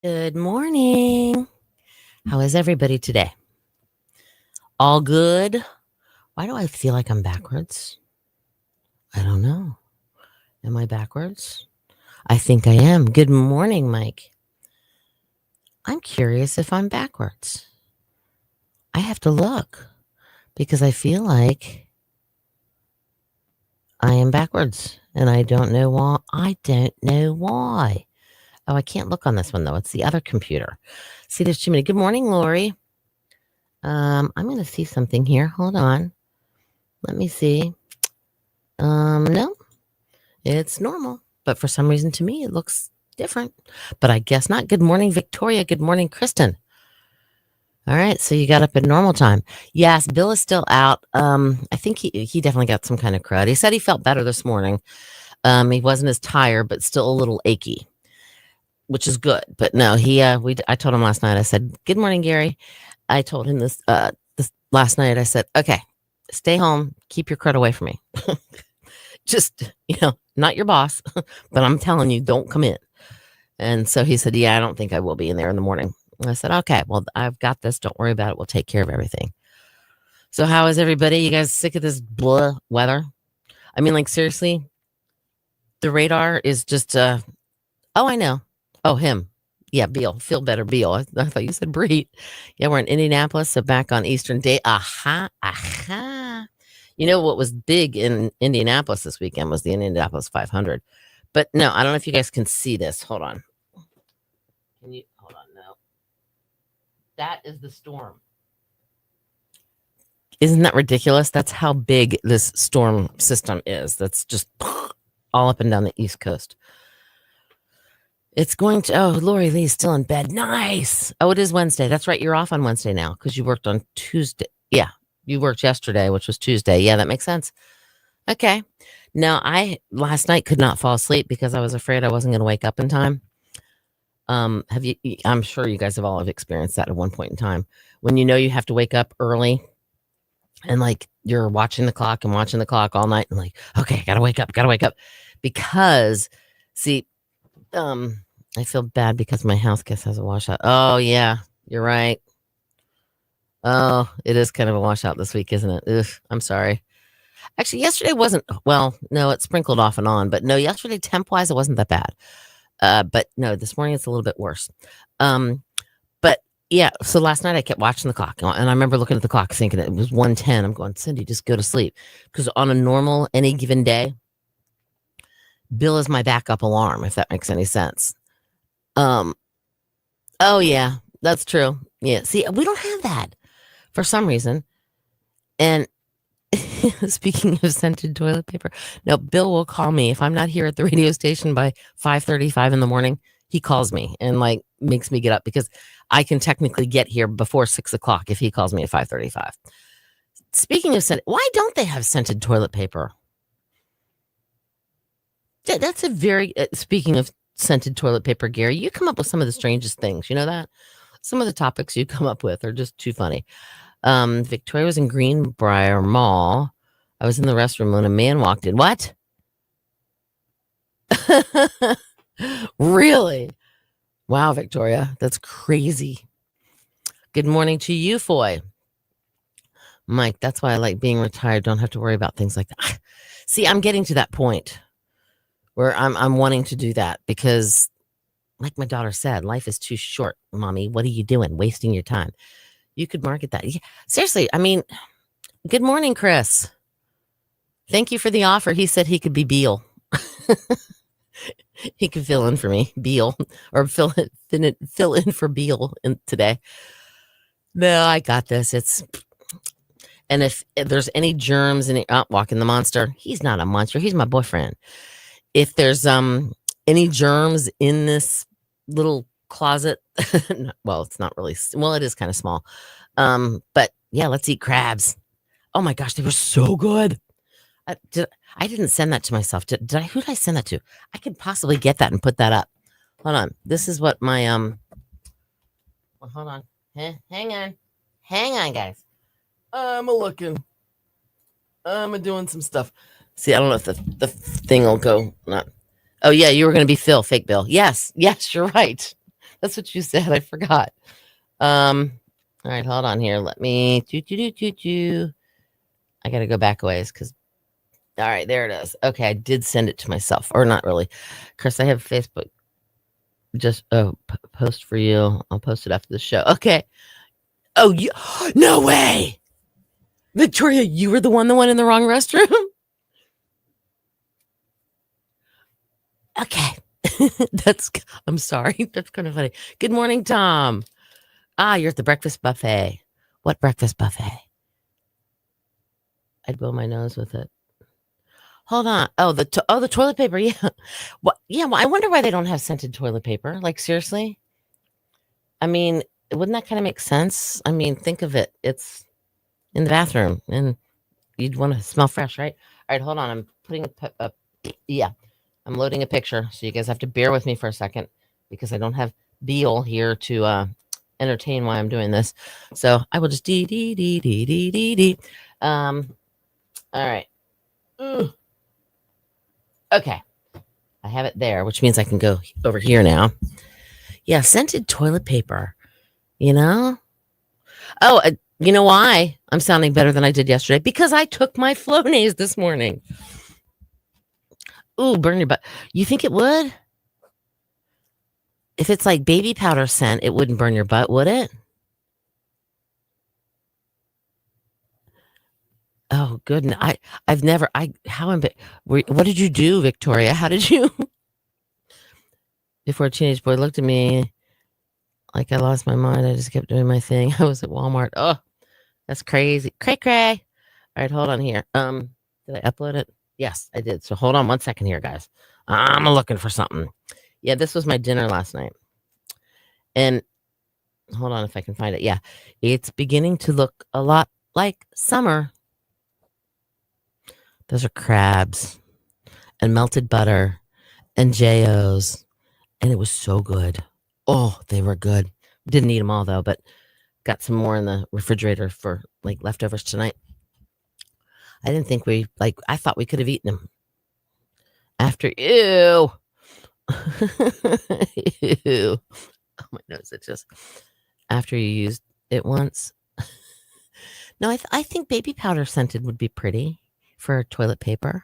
Good morning. How is everybody today? All good? Why do I feel like I'm backwards? I don't know. Am I backwards? I think I am. Good morning, Mike. I'm curious if I'm backwards. I have to look because I feel like I am backwards and I don't know why. Oh, I can't look on this one though. It's the other computer. See, there's too many. Good morning, Lori. I'm going to see something here. Hold on. Let me see. No, it's normal. But for some reason to me, it looks different. But I guess not. Good morning, Victoria. Good morning, Kristen. All right, so you got up at normal time. Yes, Bill is still out. I think he definitely got some kind of crud. He said he felt better this morning. He wasn't as tired, but still a little achy, which is good. But no, I told him last night. I said, "Good morning, Gary." I told him this last night. I said, "Okay, stay home. Keep your crud away from me." Just, not your boss, but I'm telling you, don't come in. And so he said, "Yeah, I don't think I will be in there in the morning." I said, "Okay, well, I've got this. Don't worry about it. We'll take care of everything." So how is everybody? You guys sick of this blah weather? I mean, like, seriously, the radar is just, oh, I know. Oh, him. Yeah, Beal. Feel better, Beal. I thought you said Breed. Yeah, we're in Indianapolis, so back on Eastern Day. Aha, aha. You know what was big in Indianapolis this weekend was the Indianapolis 500. But no, I don't know if you guys can see this. Hold on. Can you hold on? No. That is the storm. Isn't that ridiculous? That's how big this storm system is. That's just all up and down the East Coast. It's going to, oh, Lori Lee's still in bed. Nice. Oh, it is Wednesday. That's right. You're off on Wednesday now because you worked on Tuesday. Yeah. You worked yesterday, which was Tuesday. Yeah, that makes sense. Okay. Now, I last night could not fall asleep because I was afraid I wasn't going to wake up in time. I'm sure you guys have all have experienced that at one point in time when you know you have to wake up early and like you're watching the clock all night and like, okay, gotta wake up because see, I feel bad because my house guest has a washout. Oh yeah, you're right. Oh, it is kind of a washout this week, isn't it? Ugh, I'm sorry. Actually, yesterday wasn't well, no, it sprinkled off and on, but no, yesterday temp wise it wasn't that bad. But no, this morning it's a little bit worse. But yeah, so last night I kept watching the clock and I remember looking at the clock thinking it was 1:10. I'm going, Cindy, just go to sleep. Because on a normal any given day, Bill is my backup alarm, if that makes any sense. Oh yeah, that's true. Yeah. See, we don't have that for some reason. And speaking of scented toilet paper, no, Bill will call me if I'm not here at the radio station by 5:35 in the morning. He calls me and like makes me get up because I can technically get here before 6 o'clock if he calls me at 5:35. Speaking of scented, why don't they have scented toilet paper? That's a very speaking of scented toilet paper, Gary. You come up with some of the strangest things. You know that some of the topics you come up with are just too funny. Victoria was in Greenbrier Mall. I was in the restroom when a man walked in. What? Really? Wow, Victoria, that's crazy. Good morning to you, Foy. Mike, that's why I like being retired. Don't have to worry about things like that. See, I'm getting to that point where I'm wanting to do that because, like my daughter said, life is too short, mommy. What are you doing? Wasting your time. You could market that. Yeah, seriously, I mean, good morning, Chris. Thank you for the offer. He said he could be Beal. He could fill in for me, Beal, or fill in for Beal today. No, I got this. And if there's any germs in walking the monster, he's not a monster. He's my boyfriend. If there's any germs in this little closet, well, it's not really. Well, it is kind of small. But yeah, let's eat crabs. Oh my gosh, they were so good. I didn't send that to myself. Did I? Who did I send that to? I could possibly get that and put that up. Hold on. This is what my Well, hold on. Hang on, guys. I'm looking. I'm doing some stuff. See, I don't know if the thing will go. Not. Oh yeah, you were going to be Phil, fake Bill. Yes, you're right. That's what you said. I forgot. All right, hold on here. Let me do. I gotta go back a ways because all right, there it is. Okay, I did send it to myself, or not really. Chris, I have Facebook. Just post for you. I'll post it after the show. Okay. Oh, you? No way, Victoria. You were the one in the wrong restroom. Okay. I'm sorry. That's kind of funny. Good morning, Tom. You're at the breakfast buffet. What breakfast buffet? I'd blow my nose with it. Hold on. Oh, the toilet paper. Yeah. What? Yeah. Well, I wonder why they don't have scented toilet paper. Like seriously. I mean, wouldn't that kind of make sense? I mean, think of it. It's in the bathroom, and you'd want to smell fresh, right? All right. Hold on. I'm putting a yeah. I'm loading a picture, so you guys have to bear with me for a second because I don't have Beal here to entertain while I'm doing this. So I will just d. All right. Okay. I have it there, which means I can go over here now. Yeah, scented toilet paper. You know? Oh, you know why I'm sounding better than I did yesterday? Because I took my Flonase this morning. Ooh, burn your butt. You think it would? If it's like baby powder scent, it wouldn't burn your butt, would it? Oh, goodness. I've never, what did you do, Victoria? How did you? Before a teenage boy looked at me like I lost my mind. I just kept doing my thing. I was at Walmart. Oh, that's crazy. Cray. All right, hold on here. Did I upload it? Yes, I did. So hold on one second here, guys. I'm looking for something. Yeah, this was my dinner last night. And hold on if I can find it. Yeah, it's beginning to look a lot like summer. Those are crabs and melted butter and J.O.'s. And it was so good. Oh, they were good. Didn't eat them all though, but got some more in the refrigerator for like leftovers tonight. I didn't think I thought we could have eaten them. After, ew. Ew. Oh, my nose, it just, after you used it once. No, I think baby powder scented would be pretty for toilet paper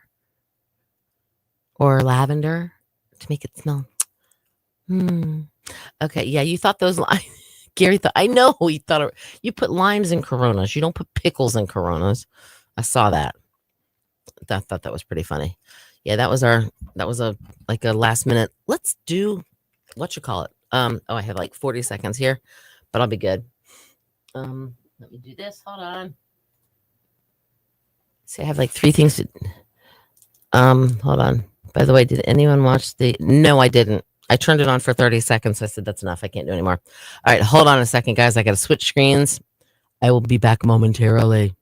or lavender to make it smell. Okay, yeah, you thought those limes. Gary thought, I know he thought you put limes in Coronas. You don't put pickles in Coronas. I saw that. I thought that was pretty funny. Yeah, that was a last minute. Let's do what you call it. I have like 40 seconds here, but I'll be good. Let me do this. Hold on. See, I have like 3 things to. Hold on. By the way, did anyone watch the? No, I didn't. I turned it on for 30 seconds. So I said, that's enough. I can't do anymore. All right. Hold on a second, guys. I got to switch screens. I will be back momentarily.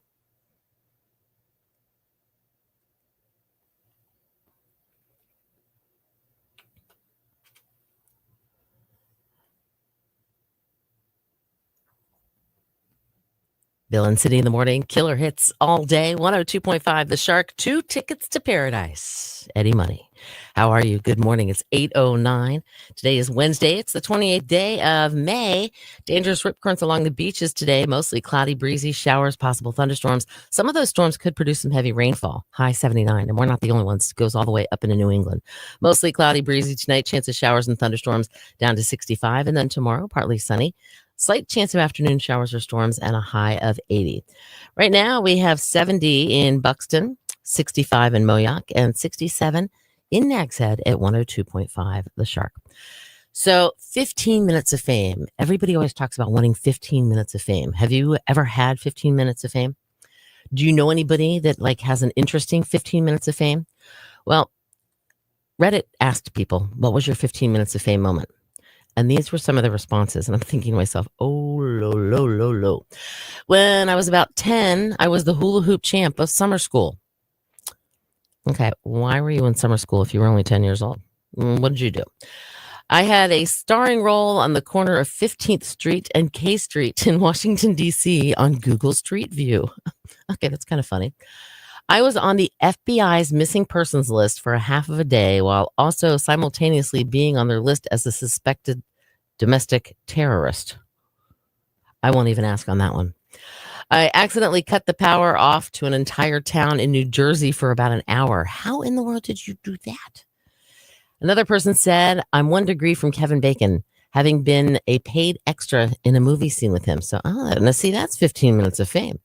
Bill and City in the morning. Killer hits all day. 102.5 The Shark. 2 tickets to paradise. Eddie Money. How are you? Good morning. It's 8:09. Today is Wednesday. It's the 28th day of May. Dangerous rip currents along the beaches today. Mostly cloudy, breezy, showers, possible thunderstorms. Some of those storms could produce some heavy rainfall. High 79. And we're not the only ones. It goes all the way up into New England. Mostly cloudy, breezy tonight. Chance of showers and thunderstorms down to 65. And then tomorrow, partly sunny. Slight chance of afternoon showers or storms and a high of 80. Right now, we have 70 in Buxton, 65 in Moyock, and 67 in Nags Head at 102.5 The Shark. So 15 minutes of fame. Everybody always talks about wanting 15 minutes of fame. Have you ever had 15 minutes of fame? Do you know anybody that has an interesting 15 minutes of fame? Well, Reddit asked people, what was your 15 minutes of fame moment? And these were some of the responses. And I'm thinking to myself, oh, low. When I was about 10, I was the hula hoop champ of summer school. Okay, why were you in summer school if you were only 10 years old? What did you do? I had a starring role on the corner of 15th Street and K Street in Washington, D.C. on Google Street View. Okay, that's kind of funny. I was on the FBI's missing persons list for a half of a day while also simultaneously being on their list as a suspected domestic terrorist. I won't even ask on that one. I accidentally cut the power off to an entire town in New Jersey for about an hour. How in the world did you do that? Another person said, I'm 1 degree from Kevin Bacon, having been a paid extra in a movie scene with him. So, now see, that's 15 minutes of fame.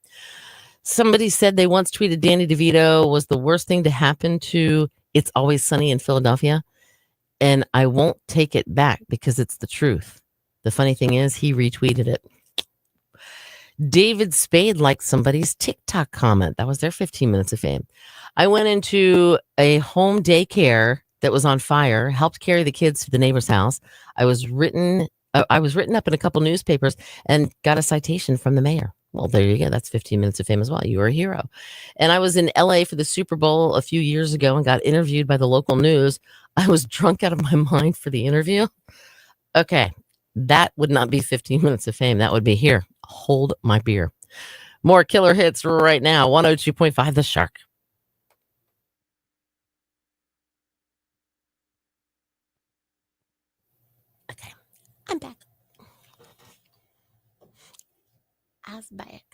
Somebody said they once tweeted Danny DeVito was the worst thing to happen to It's Always Sunny in Philadelphia. And I won't take it back because it's the truth. The funny thing is, he retweeted it. David Spade liked somebody's TikTok comment. That was their 15 minutes of fame. I went into a home daycare that was on fire, helped carry the kids to the neighbor's house. I was written up in a couple newspapers and got a citation from the mayor. Well, there you go. That's 15 minutes of fame as well. You were a hero. And I was in LA for the Super Bowl a few years ago and got interviewed by the local news. I was drunk out of my mind for the interview. Okay. That would not be 15 minutes of fame. That would be here. Hold my beer. More killer hits right now. 102.5 The Shark. Okay. I'm back. I was back.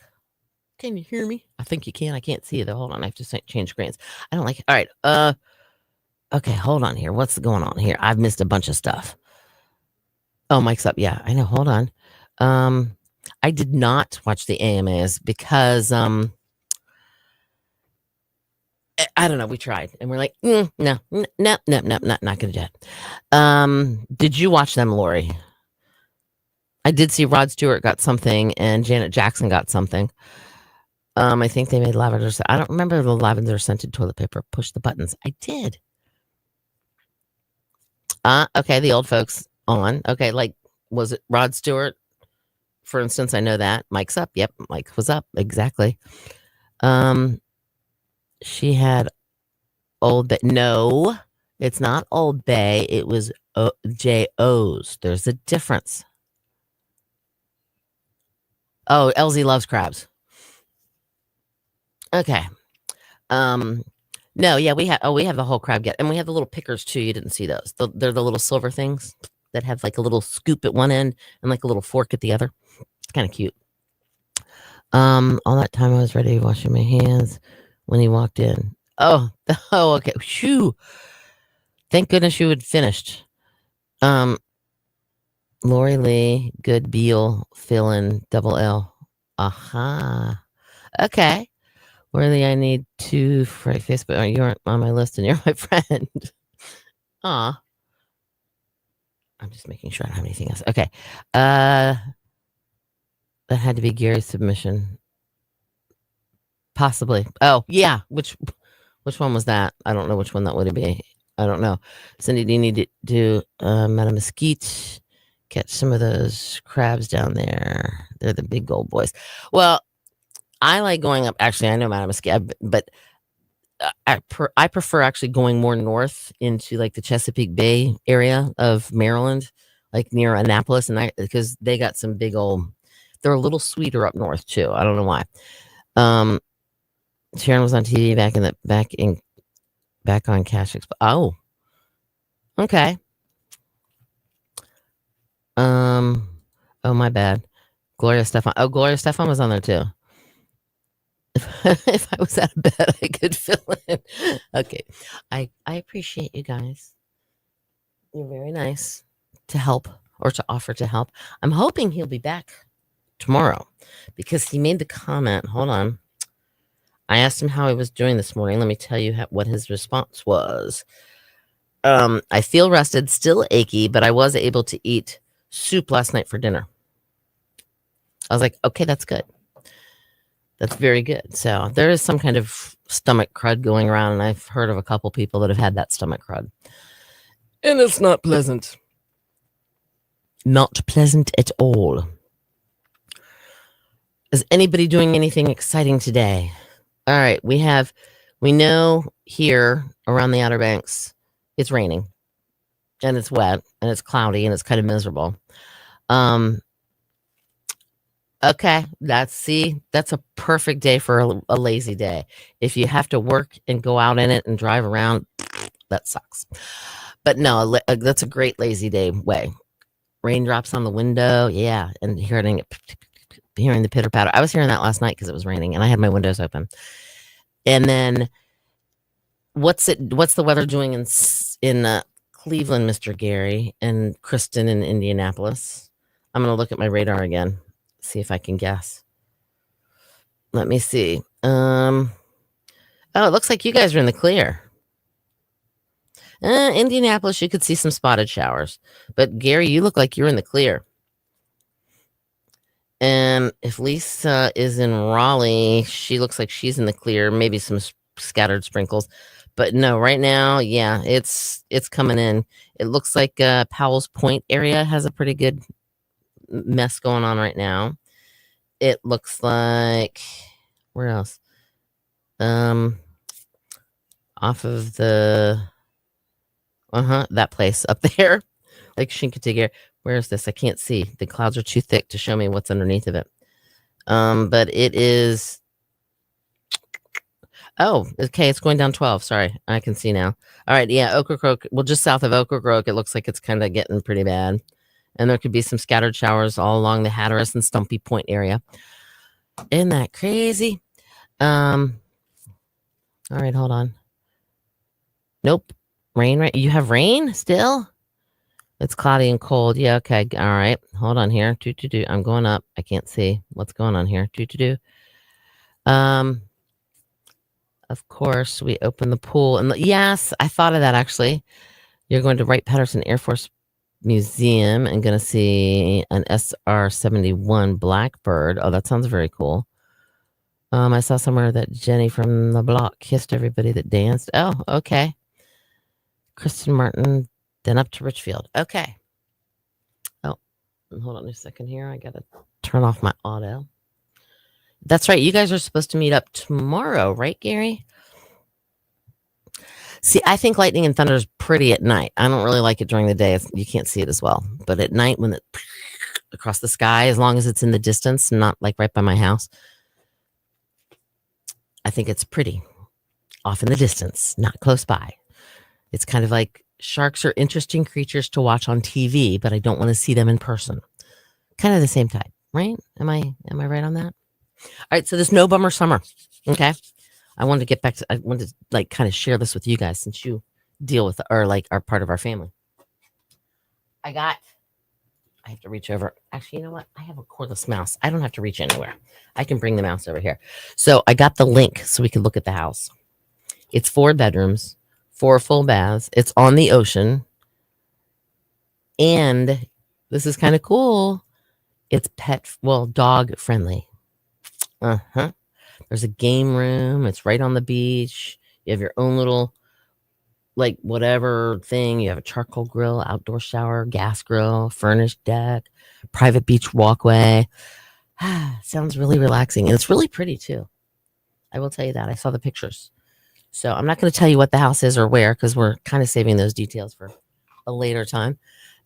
Can you hear me? I think you can. I can't see you though. Hold on. I have to change screens. I don't like it. All right. Okay, hold on here. What's going on here? I've missed a bunch of stuff. Oh, mic's up. Yeah, I know. Hold on. I did not watch the AMAs because I don't know. We tried and we're like, no, not gonna do it. Did you watch them, Lori? I did see Rod Stewart got something and Janet Jackson got something. I think they made lavender. I don't remember the lavender scented toilet paper. Push the buttons. I did. Okay, the old folks on. Okay, like, was it Rod Stewart? For instance, I know that. Mike's up. Yep, Mike was up. Exactly. She had Old Bay. No, it's not Old Bay. It was J.O.'s. There's a difference. Oh, Elsie loves crabs. Okay. No, yeah, we have the whole crab get, and we have the little pickers too. You didn't see those. They're the little silver things that have like a little scoop at one end and like a little fork at the other. It's kind of cute. All that time I was ready washing my hands when he walked in. Oh, okay. Shoo. Thank goodness you had finished. Lori Lee, good Beal, fill in, double L. Aha. Okay. Worthy, I need to for Facebook. Oh, you aren't on my list and you're my friend. Aw. I'm just making sure I don't have anything else. Okay. That had to be Gary's submission. Possibly. Oh, yeah. Which one was that? I don't know which one that would be. I don't know. Cindy, do you need to do Madame Mesquite? Catch some of those crabs down there. They're the big gold boys. Well, I like going up. Actually, I know Madame Mesquite, but I prefer actually going more north into like the Chesapeake Bay area of Maryland, like near Annapolis, and because they got some big old. They're a little sweeter up north too. I don't know why. Sharon was on TV back on Cash Expo. Oh, okay. Oh, my bad. Gloria Stefan. Oh, Gloria Stefan was on there too. If I was out of bed, I could fill in. Okay. I appreciate you guys. You're very nice to help or to offer to help. I'm hoping he'll be back tomorrow because he made the comment. Hold on. I asked him how he was doing this morning. Let me tell you what his response was. I feel rested, still achy, but I was able to eat soup last night for dinner. I was like, okay, that's good. That's very good. So there is some kind of stomach crud going around, and I've heard of a couple people that have had that stomach crud. And it's not pleasant. Not pleasant at all. Is anybody doing anything exciting today? All right, we know here around the Outer Banks, it's raining, and it's wet, and it's cloudy, and it's kind of miserable. Okay, that's a perfect day for a lazy day. If you have to work and go out in it and drive around, that sucks. But no, that's a great lazy day way. raindrops on the window. Yeah, and hearing the pitter patter. I was hearing that last night because it was raining, and I had my windows open. And then, what's the weather doing in Cleveland, Mr. Gary, and Kristen in Indianapolis? I'm gonna look at my radar again, see if I can guess. Let me see. Oh, it looks like you guys are in the clear. Indianapolis, you could see some spotted showers, but Gary, you look like you're in the clear. And if Lisa is in Raleigh, she looks like she's in the clear, maybe some scattered sprinkles. But no, right now, yeah, it's coming in. It looks like Powell's Point area has a pretty good mess going on right now. It looks like, where else? Off of the that place up there, like Chincoteague. Where is this? I can't see. The clouds are too thick to show me what's underneath of it. But it is. Oh, okay. It's going down 12. Sorry, I can see now. All right, yeah, Ocracoke. Well, just south of Ocracoke, it looks like it's kind of getting pretty bad, and there could be some scattered showers all along the Hatteras and Stumpy Point area. Isn't that crazy? All right, hold on. Nope, rain. Right, you have rain still. It's cloudy and cold. Yeah, okay. All right. Hold on here. I'm going up. I can't see what's going on here. Of course, we open the pool. And yes, I thought of that actually. You're going to Wright-Patterson Air Force Museum and going to see an SR-71 Blackbird. Oh, that sounds very cool. I saw somewhere that Jenny from the block kissed everybody that danced. Oh, okay. Kristen Martin, then up to Richfield. Okay. Oh, hold on a second here. I got to turn off my audio. That's right. You guys are supposed to meet up tomorrow, right, Gary? See, I think lightning and thunder is pretty at night. I don't really like it during the day. You can't see it as well. But at night, when it across the sky, as long as it's in the distance, not like right by my house, I think it's pretty. Off in the distance, not close by. It's kind of like sharks are interesting creatures to watch on TV, but I don't want to see them in person. Kind of the same type, right? Am I right on that? All right, so there's no bummer summer. Okay. I wanted to get back to, I wanted to like kind of share this with you guys since you deal with or like are part of our family. I have to reach over. Actually, you know what? I have a cordless mouse. I don't have to reach anywhere. I can bring the mouse over here. So I got the link so we can look at the house. It's 4 bedrooms, 4 full baths. It's on the ocean. And this is kind of cool. It's dog friendly. There's a game room. It's right on the beach. You have your own little, like, whatever thing. You have a charcoal grill, outdoor shower, gas grill, furnished deck, private beach walkway. Sounds really relaxing. And it's really pretty, too. I will tell you that. I saw the pictures. So I'm not going to tell you what the house is or where because we're kind of saving those details for a later time.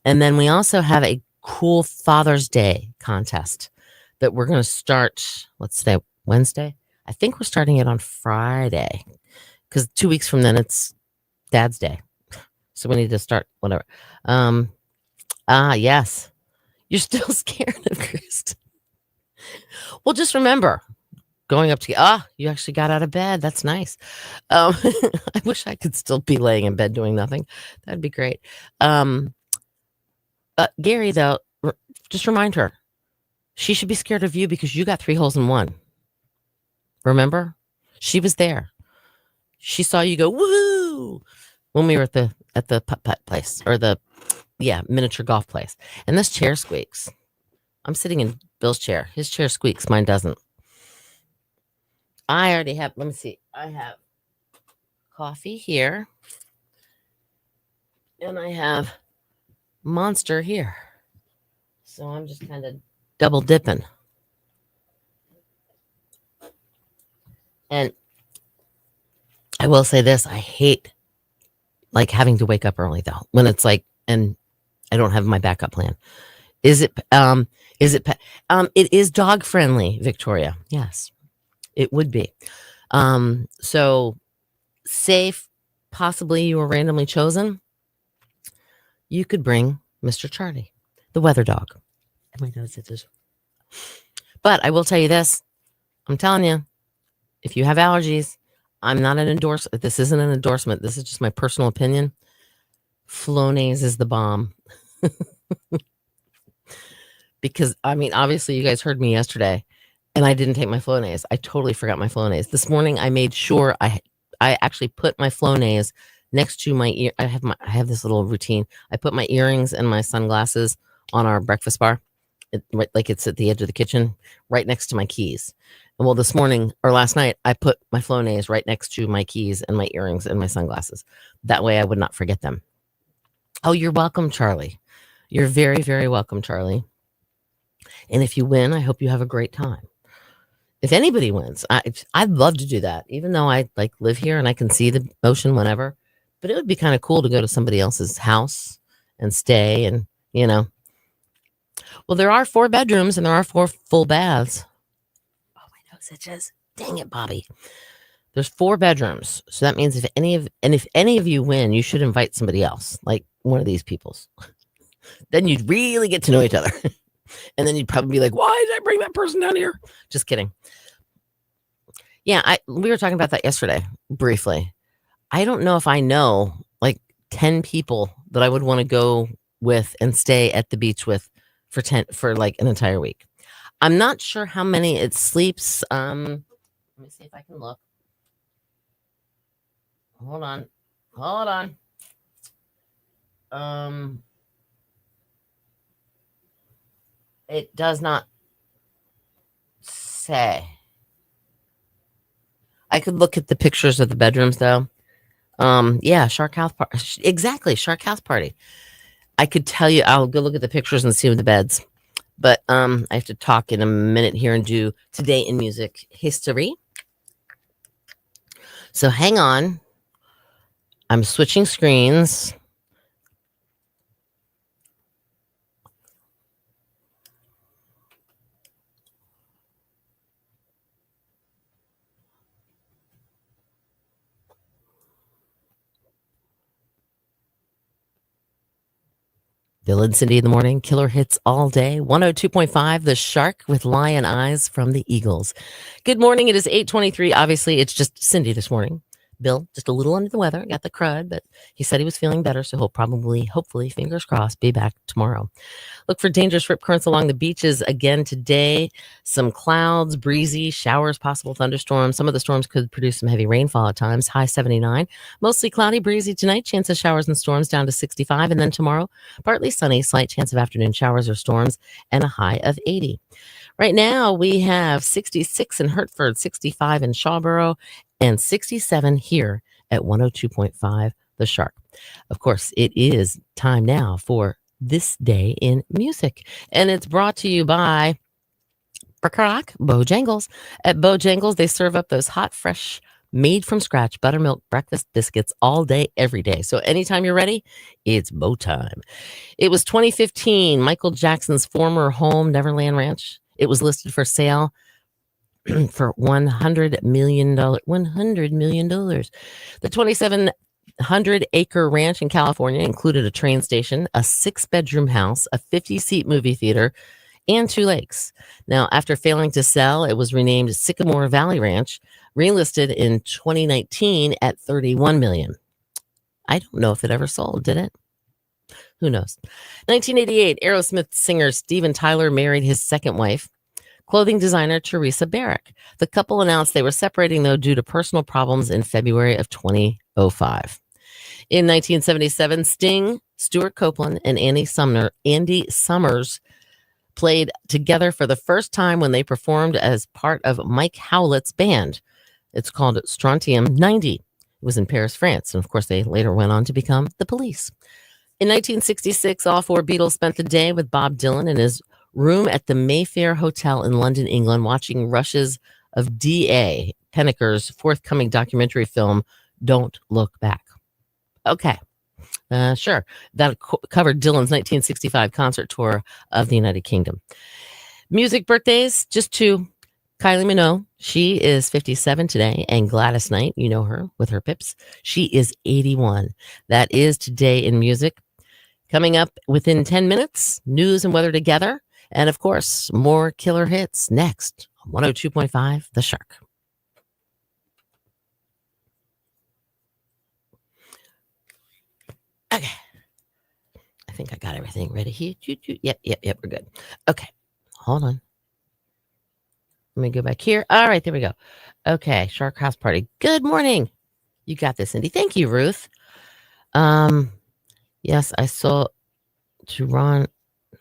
And then we also have a cool Father's Day contest that we're going to start, let's say Wednesday. I think we're starting it on Friday because 2 weeks from then it's Dad's Day. So we need to start whatever. Yes. You're still scared of Kristen. Well, just remember going up to, you actually got out of bed. That's nice. I wish I could still be laying in bed doing nothing. That'd be great. Gary, though, just remind her, she should be scared of you because you got 3 holes in 1. Remember? She was there. She saw you go, woo, when we were at the putt-putt place or the miniature golf place. And this chair squeaks. I'm sitting in Bill's chair. His chair squeaks. Mine doesn't. I already have, let me see. I have coffee here. And I have Monster here. So I'm just kind of double dipping. And I will say this, I hate like having to wake up early though, when it's like, and I don't have my backup plan. It is dog friendly, Victoria. Yes, it would be. So safe, possibly you were randomly chosen. You could bring Mr. Charlie. The weather dog. And my nose itches. But I will tell you this. I'm telling you, if you have allergies, I'm not an endorsement. This isn't an endorsement. This is just my personal opinion. Flonase is the bomb. Because, I mean, obviously you guys heard me yesterday and I didn't take my Flonase. I totally forgot my Flonase. This morning I made sure I actually put my Flonase next to my ear. I have this little routine. I put my earrings and my sunglasses on our breakfast bar, right, like it's at the edge of the kitchen, right next to my keys. And well, this morning or last night, I put my Flonase right next to my keys and my earrings and my sunglasses. That way I would not forget them. Oh, you're welcome, Charlie. You're very, very welcome, Charlie. And if you win, I hope you have a great time. If anybody wins, I'd love to do that, even though I like live here and I can see the ocean whenever. But it would be kind of cool to go to somebody else's house and stay and, you know. Well, there are 4 bedrooms and there are 4 full baths. Oh, my nose itches. Dang it, Bobby. There's 4 bedrooms. So that means if any of you win, you should invite somebody else, like one of these people's. Then you'd really get to know each other. And then you'd probably be like, why did I bring that person down here? Just kidding. Yeah, we were talking about that yesterday, briefly. I don't know if I know like 10 people that I would want to go with and stay at the beach with for like an entire week. I'm not sure how many it sleeps. Let me see if I can look. Hold on. It does not say. I could look at the pictures of the bedrooms though. Yeah, Shark House Party. Exactly, Shark House Party. I could tell you, I'll go look at the pictures and see the beds. But I have to talk in a minute here and do Today in Music History. So hang on. I'm switching screens. Bill and Cindy in the morning, killer hits all day. 102.5, The Shark with Lion Eyes from the Eagles. Good morning. It is 8:23. Obviously, it's just Cindy this morning. Bill, just a little under the weather, got the crud, but he said he was feeling better, so he'll probably, hopefully, fingers crossed, be back tomorrow. Look for dangerous rip currents along the beaches again today. Some clouds, breezy, showers, possible thunderstorms. Some of the storms could produce some heavy rainfall at times, high 79. Mostly cloudy, breezy tonight, chance of showers and storms down to 65. And then tomorrow, partly sunny, slight chance of afternoon showers or storms, and a high of 80. Right now, we have 66 in Hertford, 65 in Shawboro, and 67 here at 102.5 The Shark. Of course, it is time now for This Day in Music, and it's brought to you by Bojangles. At Bojangles, they serve up those hot, fresh, made from scratch buttermilk breakfast biscuits all day, every day. So anytime you're ready, it's Bo time. It was 2015, Michael Jackson's former home, Neverland Ranch. It was listed for sale for $100 million. $100 million. The 2,700-acre ranch in California included a train station, a 6-bedroom house, a 50-seat movie theater, and 2 lakes. Now, after failing to sell, it was renamed Sycamore Valley Ranch, relisted in 2019 at $31 million. I don't know if it ever sold, did it? Who knows? 1988, Aerosmith singer Steven Tyler married his second wife, clothing designer Teresa Barrick. The couple announced they were separating, though, due to personal problems in February of 2005. In 1977, Sting, Stuart Copeland, and Andy Summers played together for the first time when they performed as part of Mike Howlett's band. It's called Strontium 90. It was in Paris, France, and of course they later went on to become the Police. In 1966, all 4 Beatles spent the day with Bob Dylan in his room at the Mayfair Hotel in London, England, watching rushes of D.A. Penneker's forthcoming documentary film, Don't Look Back. Okay. Sure. That covered Dylan's 1965 concert tour of the United Kingdom. Music birthdays, just 2. Kylie Minogue, she is 57 today, and Gladys Knight, you know her with her pips, she is 81. That is Today in Music. Coming up within 10 minutes, news and weather together. And of course, more killer hits next on 102.5 The Shark. Okay. I think I got everything ready here. Yep, we're good. Okay. Hold on. Let me go back here. All right, there we go. Okay, Shark House Party. Good morning. You got this, Cindy. Thank you, Ruth. Yes, I sold to Ron.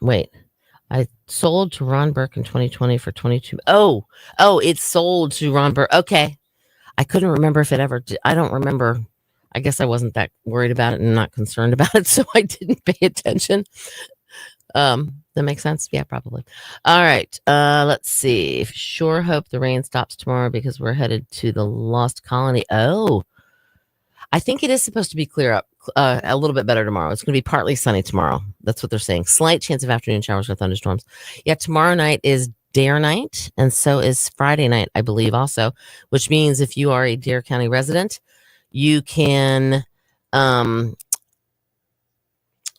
Wait, I sold to Ron Burke in 2020 for 22. Oh, it's sold to Ron Burke. Okay. I couldn't remember if it ever did. I don't remember. I guess I wasn't that worried about it and not concerned about it, so I didn't pay attention. That makes sense? Yeah, probably. All right. Let's see. Sure hope the rain stops tomorrow because we're headed to the Lost Colony. Oh, I think it is supposed to be clear up a little bit better tomorrow. It's going to be partly sunny tomorrow. That's what they're saying. Slight chance of afternoon showers or thunderstorms. Yeah, tomorrow night is Dare night, and so is Friday night, I believe, also, which means if you are a Dare County resident, you can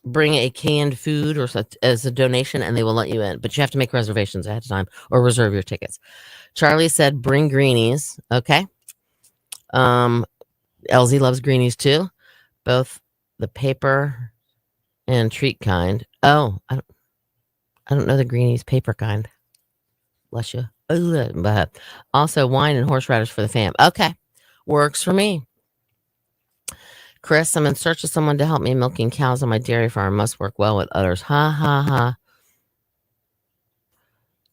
bring a canned food or such as a donation, and they will let you in. But you have to make reservations ahead of time or reserve your tickets. Charlie said, "Bring greenies." Okay. LZ loves greenies too, both the paper and treat kind. Oh, I don't know the greenies paper kind. Bless you. But also wine and horseradish for the fam. Okay, works for me. Chris, I'm in search of someone to help me milking cows on my dairy farm. Must work well with others. Ha ha ha.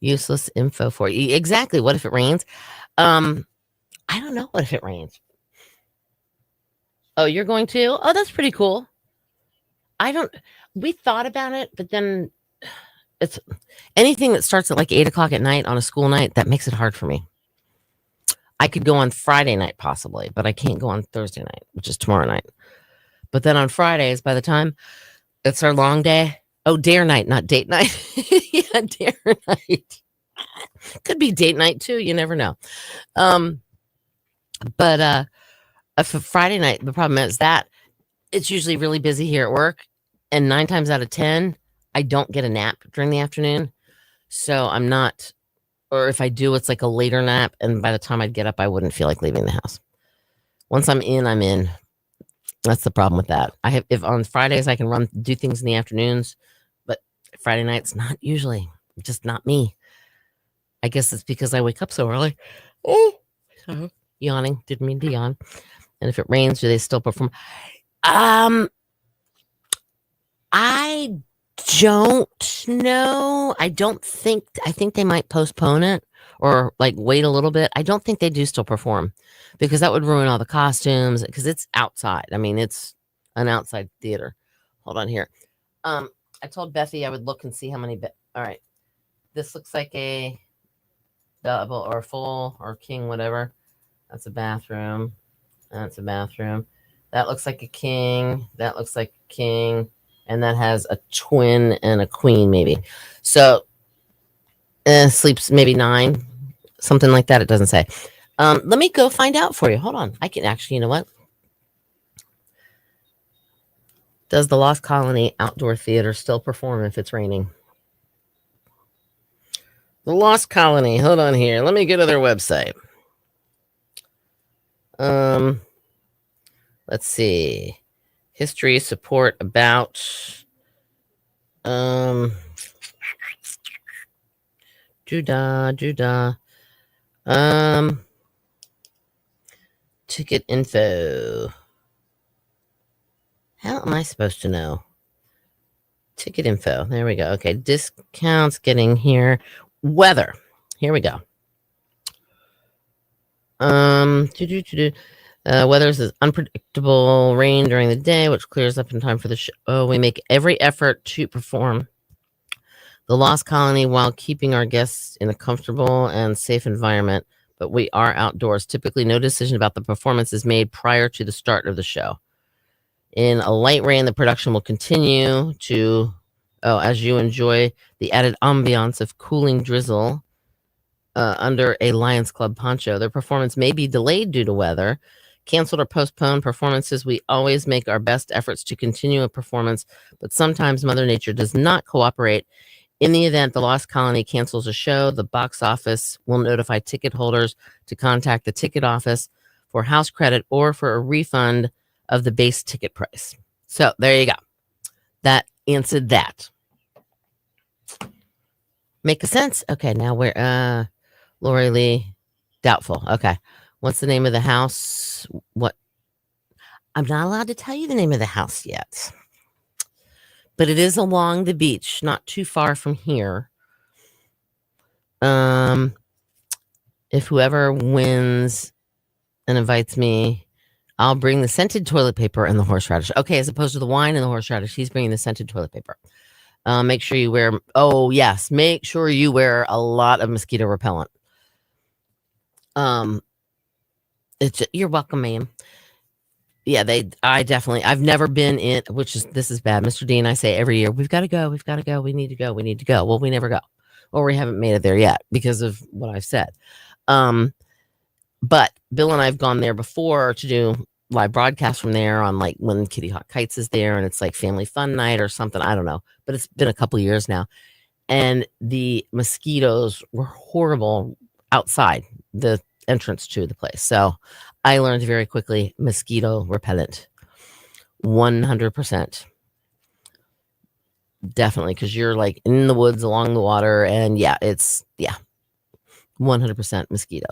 Useless info for you. Exactly. What if it rains? I don't know. What if it rains? Oh, you're going to? Oh, that's pretty cool. We thought about it, but then it's anything that starts at like 8:00 at night on a school night, that makes it hard for me. I could go on Friday night possibly, but I can't go on Thursday night, which is tomorrow night. But then on Fridays, by the time it's our long day, dare night, not date night. Yeah, dare night. Could be date night too. You never know. But for Friday night, the problem is that it's usually really busy here at work. And 9 times out of 10, I don't get a nap during the afternoon. So I'm not, or if I do, it's like a later nap. And by the time I'd get up, I wouldn't feel like leaving the house. Once I'm in, I'm in. That's the problem with that. If on Fridays I can do things in the afternoons, but Friday nights, not usually. Just not me. I guess it's because I wake up so early. Oh, yawning. Didn't mean to yawn. And if it rains, do they still perform? I don't know. I think they might postpone it or like wait a little bit. I don't think they do still perform because that would ruin all the costumes because it's outside. I mean, it's an outside theater. Hold on here. I told Bethy I would look and see how many. All right. This looks like a double or full or king, whatever. That's a bathroom. That's a bathroom. That looks like a king. That looks like a king. And that has a twin and a queen, maybe. So sleeps maybe 9, something like that. It doesn't say. Let me go find out for you. Hold on. I can actually, you know what? Does the Lost Colony Outdoor Theater still perform if it's raining? The Lost Colony. Hold on here. Let me go to their website. Let's see. History, support, about. Judah. Ticket info. How am I supposed to know? Ticket info. There we go. Okay, discounts getting here. Weather. Here we go. Weather is unpredictable rain during the day, which clears up in time for the show. We make every effort to perform the Lost Colony while keeping our guests in a comfortable and safe environment, but we are outdoors. Typically, no decision about the performance is made prior to the start of the show. In a light rain, the production will continue to, as you enjoy the added ambiance of cooling drizzle under a Lions Club poncho. Their performance may be delayed due to weather canceled or postponed performances. We always make our best efforts to continue a performance, but sometimes Mother Nature does not cooperate. In the event the Lost Colony cancels a show, the box office will notify ticket holders to contact the ticket office for house credit or for a refund of the base ticket price. So there you go. That answered that. Make a sense? Okay, now we're Lori Lee, doubtful. Okay. What's the name of the house? What? I'm not allowed to tell you the name of the house yet. But it is along the beach, not too far from here. If whoever wins and invites me, I'll bring the scented toilet paper and the horseradish. Okay, as opposed to the wine and the horseradish, he's bringing the scented toilet paper. Make sure you wear, make sure you wear a lot of mosquito repellent. You're welcome, ma'am. Yeah, I've never been in, this is bad. Mr. Dean, I say every year, we need to go. Well, we never go, or we haven't made it there yet because of what I've said. But Bill and I have gone there before to do live broadcasts from there on like when Kitty Hawk Kites is there and it's like family fun night or something. I don't know, but it's been a couple of years now. And the mosquitoes were horrible outside the entrance to the place. So I learned very quickly mosquito repellent 100%. Definitely, because you're like in the woods along the water, and it's 100% mosquito.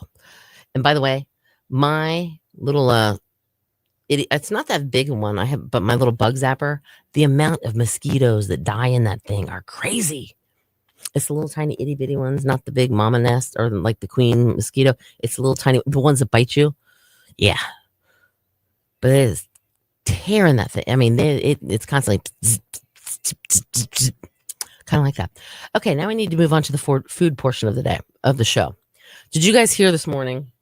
And by the way, my little it's not that big a one I have, but my little bug zapper, the amount of mosquitoes that die in that thing are crazy. It's the little tiny itty bitty ones, not the big mama nest or like the queen mosquito. It's the little tiny, the ones that bite you. Yeah. But it is tearing that thing. I mean, it's constantly kind of like that. Okay, now we need to move on to the food portion of the day, of the show. Did you guys hear this morning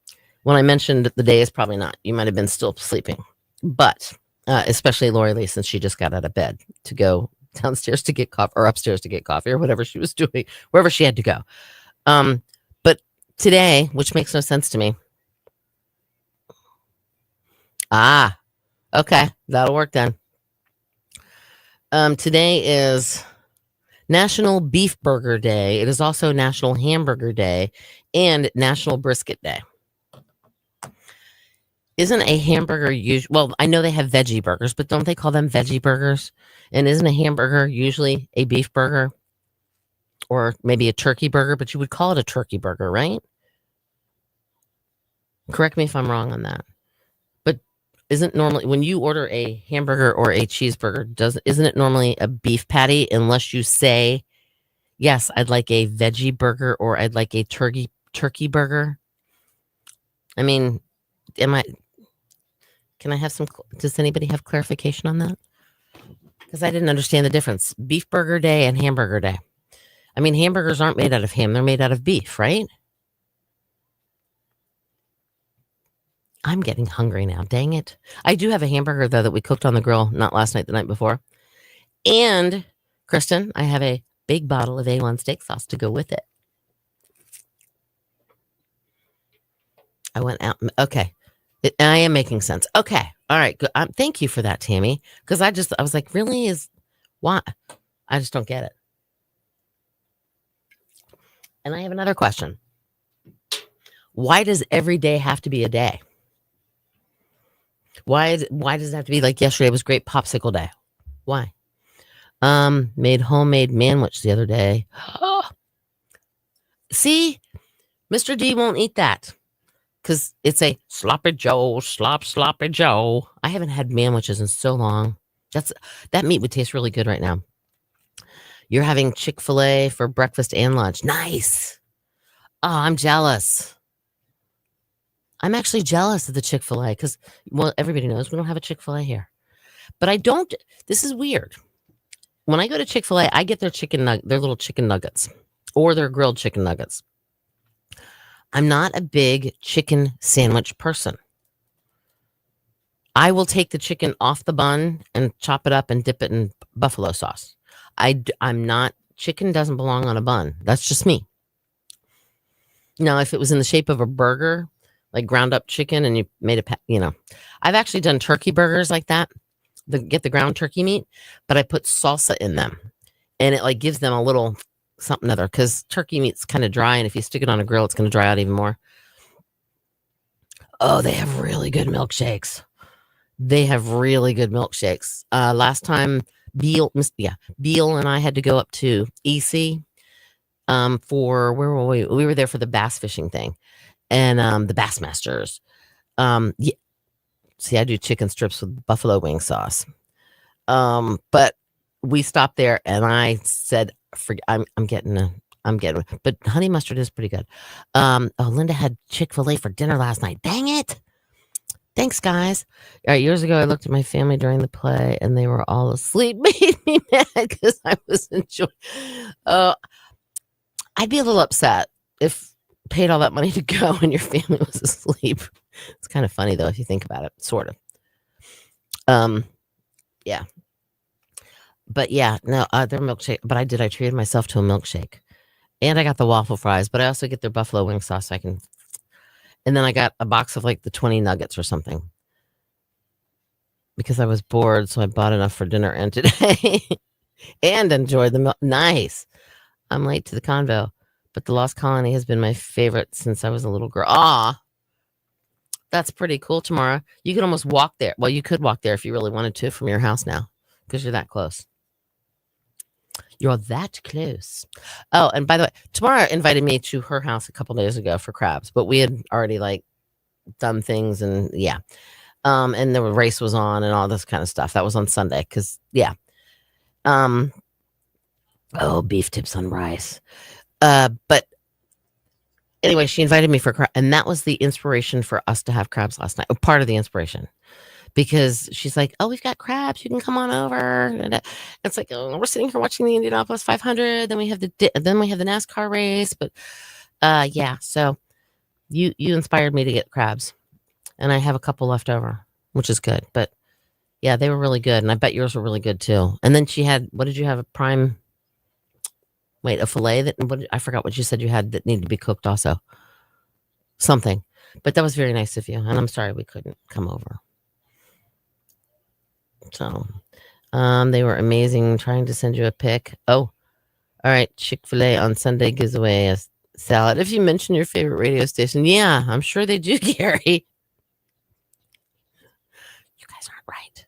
when I mentioned the day is probably not? You might have been still sleeping. But especially Lori Lee, since she just got out of bed to go downstairs to get coffee or upstairs to get coffee or whatever she was doing, wherever she had to go. But today, which makes no sense to me. Okay, that'll work then. Today is National Beef Burger Day. It is also National Hamburger Day and National Brisket Day. Isn't a hamburger usually, well, I know they have veggie burgers, but don't they call them veggie burgers? And isn't a hamburger usually a beef burger or maybe a turkey burger, but you would call it a turkey burger, right? Correct me if I'm wrong on that. But isn't normally when you order a hamburger or a cheeseburger, isn't it normally a beef patty unless you say, yes, I'd like a veggie burger or I'd like a turkey burger? I mean, can I have does anybody have clarification on that? Because I didn't understand the difference. Beef burger day and hamburger day. I mean, hamburgers aren't made out of ham. They're made out of beef, right? I'm getting hungry now. Dang it. I do have a hamburger, though, that we cooked on the grill, not last night, the night before. And, Kristen, I have a big bottle of A1 steak sauce to go with it. I went out. Okay. I am making sense. Okay. All right. Good. Thank you for that, Tammy. Because I was like, really? Why? I just don't get it. And I have another question. Why does every day have to be a day? Why does it have to be like yesterday was great popsicle day? Why? Made homemade manwich the other day. See, Mr. D won't eat that because it's a sloppy Joe, sloppy Joe. I haven't had manwiches in so long. That meat would taste really good right now. You're having Chick-fil-A for breakfast and lunch. Nice. Oh, I'm jealous. I'm actually jealous of the Chick-fil-A because, well, everybody knows we don't have a Chick-fil-A here. But I don't. This is weird. When I go to Chick-fil-A, I get their little chicken nuggets or their grilled chicken nuggets. I'm not a big chicken sandwich person. I will take the chicken off the bun and chop it up and dip it in buffalo sauce. I'm not. Chicken doesn't belong on a bun. That's just me. Now, if it was in the shape of a burger, like ground up chicken, and you made I've actually done turkey burgers like that. Get the ground turkey meat, but I put salsa in them, and it like gives them a little something other because turkey meat's kind of dry, and if you stick it on a grill, it's going to dry out even more. Oh, they have really good milkshakes. They have really good milkshakes. Last time, Beal and I had to go up to EC for where were we? We were there for the bass fishing thing and the Bassmasters. Yeah, see, I do chicken strips with buffalo wing sauce. But we stopped there and I said, I'm getting but honey mustard is pretty good. Linda had Chick-fil-A for dinner last night. Dang it. Thanks, guys. All right, years ago, I looked at my family during the play, and they were all asleep. Made me mad because I was enjoying. I'd be a little upset if paid all that money to go and your family was asleep. It's kind of funny though if you think about it, sort of. Yeah. But yeah, no, their milkshake. But I treated myself to a milkshake, and I got the waffle fries. But I also get their buffalo wing sauce, so I can. And then I got a box of like the 20 nuggets or something because I was bored, so I bought enough for dinner and today, and enjoyed the milk. Nice. I'm late to the convo, but the Lost Colony has been my favorite since I was a little girl. Ah, that's pretty cool. Tamara, you could almost walk there. Well, you could walk there if you really wanted to from your house now because you're that close. You're that close. Oh, and by the way, Tamara invited me to her house a couple days ago for crabs, but we had already like done things and yeah. And the race was on and all this kind of stuff. That was on Sunday because yeah. Oh, beef tips on rice. But anyway, she invited me for crab, and that was the inspiration for us to have crabs last night. Part of the inspiration, because she's like, "Oh, we've got crabs. You can come on over." And it's like, "Oh, we're sitting here watching the Indianapolis 500. Then we have the NASCAR race." But yeah. So you inspired me to get crabs, and I have a couple left over, which is good. But yeah, they were really good, and I bet yours were really good too. And then she had, what did you have? A prime. Wait, a fillet I forgot what you said you had that needed to be cooked also. Something. But that was very nice of you. And I'm sorry we couldn't come over. So they were amazing. Trying to send you a pic. Oh, all right. Chick-fil-A on Sunday gives away a salad. If you mention your favorite radio station. Yeah, I'm sure they do, Gary. You guys aren't right.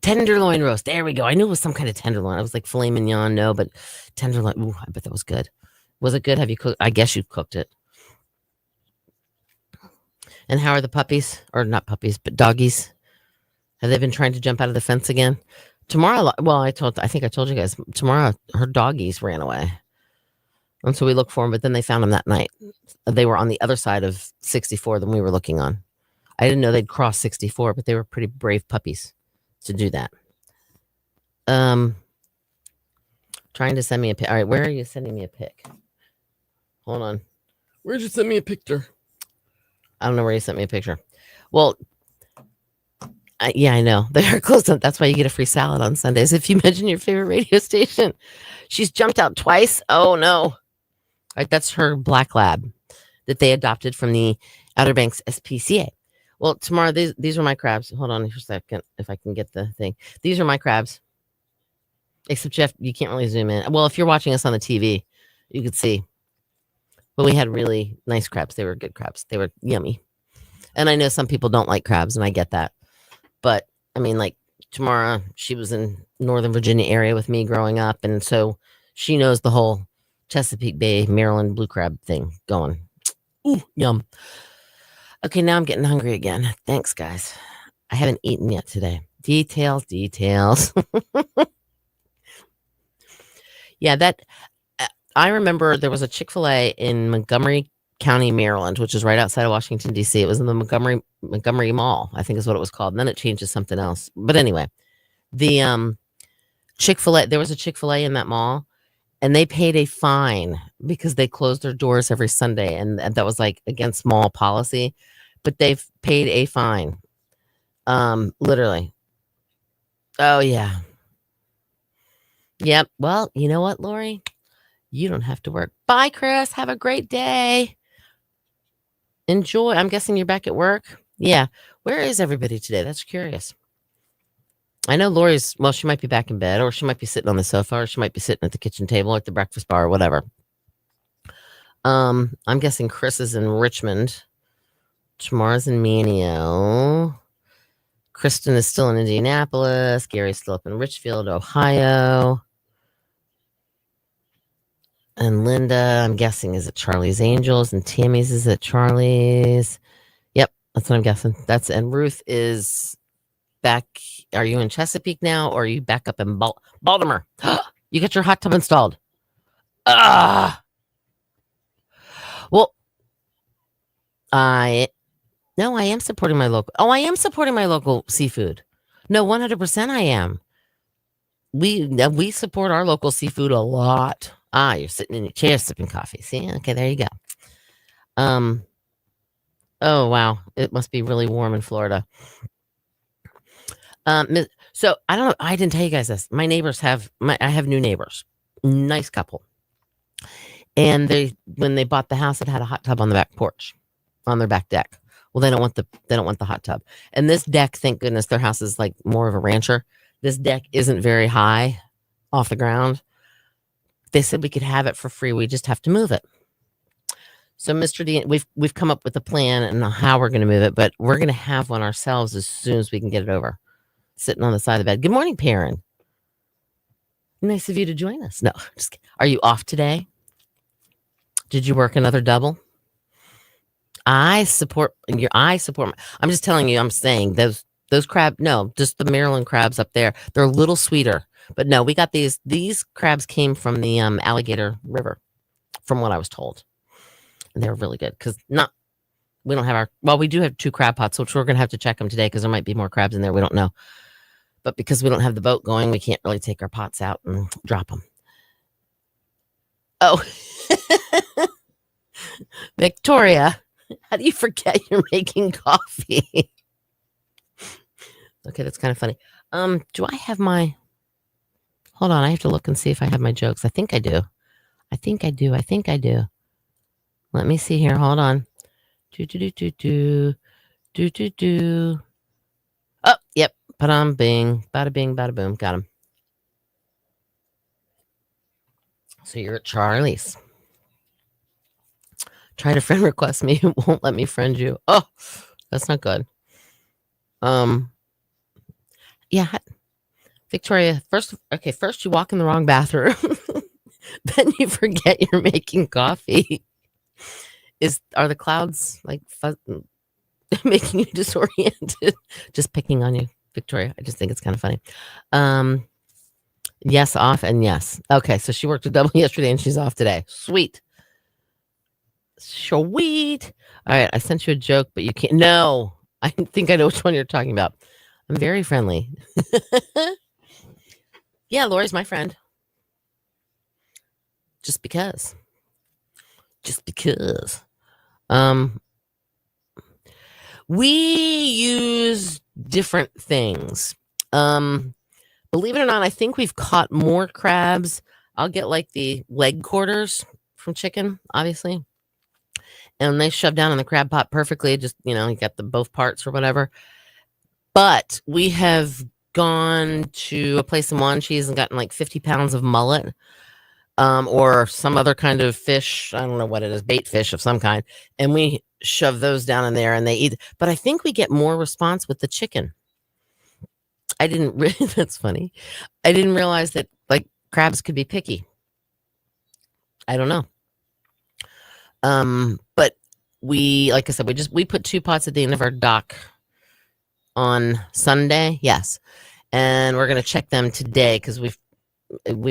Tenderloin roast. There we go. I knew it was some kind of tenderloin. I was like filet mignon. No, but tenderloin. Ooh, I bet that was good. Was it good? Have you cooked? I guess you cooked it. And how are the puppies? Or not puppies, but doggies? Have they been trying to jump out of the fence again? Tomorrow, well, I think I told you guys, tomorrow her doggies ran away. And so we looked for them, but then they found them that night. They were on the other side of 64 than we were looking on. I didn't know they'd cross 64, but they were pretty brave puppies to do that. Trying to send me a pic. All right, where are you sending me a pic? Hold on. Where'd you send me a picture? I don't know where you sent me a picture. Well, yeah, I know. They are close. That's why you get a free salad on Sundays. If you mention your favorite radio station. She's jumped out twice. Oh, no. All right, that's her black lab that they adopted from the Outer Banks SPCA. Well, tomorrow, these are my crabs. Hold on for a second if I can get the thing. These are my crabs. Except, Jeff, you can't really zoom in. Well, if you're watching us on the TV, you could see. But we had really nice crabs. They were good crabs. They were yummy. And I know some people don't like crabs, and I get that. But, I mean, like, Tamara, she was in Northern Virginia area with me growing up, and so she knows the whole Chesapeake Bay, Maryland blue crab thing going. Ooh, yum. Okay, now I'm getting hungry again. Thanks, guys. I haven't eaten yet today. Details. Yeah, that I remember there was a Chick-fil-A in Montgomery County, Maryland, which is right outside of Washington, D.C. It was in the Montgomery Mall, I think is what it was called. And then it changed to something else. But anyway, the Chick-fil-A, there was a Chick-fil-A in that mall, and they paid a fine because they closed their doors every Sunday. And that was like against mall policy. But they've paid a fine. Literally. Oh, yeah. Yep. Well, you know what, Lori? You don't have to work. Bye, Chris. Have a great day. Enjoy. I'm guessing you're back at work. Yeah. Where is everybody today? That's curious. I know Lori's, well, she might be back in bed, or she might be sitting on the sofa, or she might be sitting at the kitchen table at the breakfast bar, or whatever. I'm guessing Chris is in Richmond. Tamara's in Manio. Kristen is still in Indianapolis. Gary's still up in Richfield, Ohio. And Linda, I'm guessing, is at Charlie's Angels, and Tammy's is at Charlie's. Yep, that's what I'm guessing. And Ruth is back. Are you in Chesapeake now, or are you back up in Baltimore? You get your hot tub installed. Well, I am supporting my local. Oh, I am supporting my local seafood. No, 100% I am. We support our local seafood a lot. You're sitting in your chair sipping coffee. See? Okay, there you go. Oh wow, it must be really warm in Florida. So I don't know. I didn't tell you guys this. My neighbors I have new neighbors. Nice couple. And when they bought the house, it had a hot tub on the back porch, on their back deck. Well, they don't want the hot tub. And this deck, thank goodness, their house is like more of a rancher. This deck isn't very high off the ground. They said we could have it for free. We just have to move it. So, Mr. Dean, we've come up with a plan and how we're going to move it, but we're going to have one ourselves as soon as we can get it over. Sitting on the side of the bed. Good morning, Perrin. Nice of you to join us. No, just kidding. Are you off today? Did you work another double? I'm just telling you, I'm saying those crab, no, just the Maryland crabs up there. They're a little sweeter. But no, we got these crabs came from the Alligator River, from what I was told. And they were really good because we don't have we do have 2 crab pots, which we're going to have to check them today because there might be more crabs in there. We don't know. But because we don't have the boat going, we can't really take our pots out and drop them. Oh, Victoria, how do you forget you're making coffee? Okay, that's kind of funny. Do I have my... Hold on, I have to look and see if I have my jokes. I think I do. I think I do. Let me see here. Hold on. Oh, yep. Bing. Bada bing, bada boom. Got him. So you're at Charlie's. Try to friend request me. It won't let me friend you. Oh, that's not good. Yeah. Victoria, first you walk in the wrong bathroom. Then you forget you're making coffee. Are the clouds like making you disoriented? Just picking on you, Victoria. I just think it's kind of funny. Yes, off and yes. Okay, so she worked a double yesterday and she's off today. Sweet. All right, I sent you a joke, but you can't. No, I think I know which one you're talking about. I'm very friendly. Yeah, Lori's my friend. Just because. We use different things. Believe it or not, I think we've caught more crabs. I'll get like the leg quarters from chicken, obviously. And they shove down in the crab pot perfectly. Just, you got the both parts or whatever. But we have gone to a place in Wanchese and gotten like 50 pounds of mullet. Or some other kind of fish. I don't know what it is, bait fish of some kind. And we shove those down in there and they eat. But I think we get more response with the chicken. That's funny. I didn't realize that like crabs could be picky. I don't know. But like I said, we put 2 pots at the end of our dock on Sunday. Yes. And we're going to check them today because we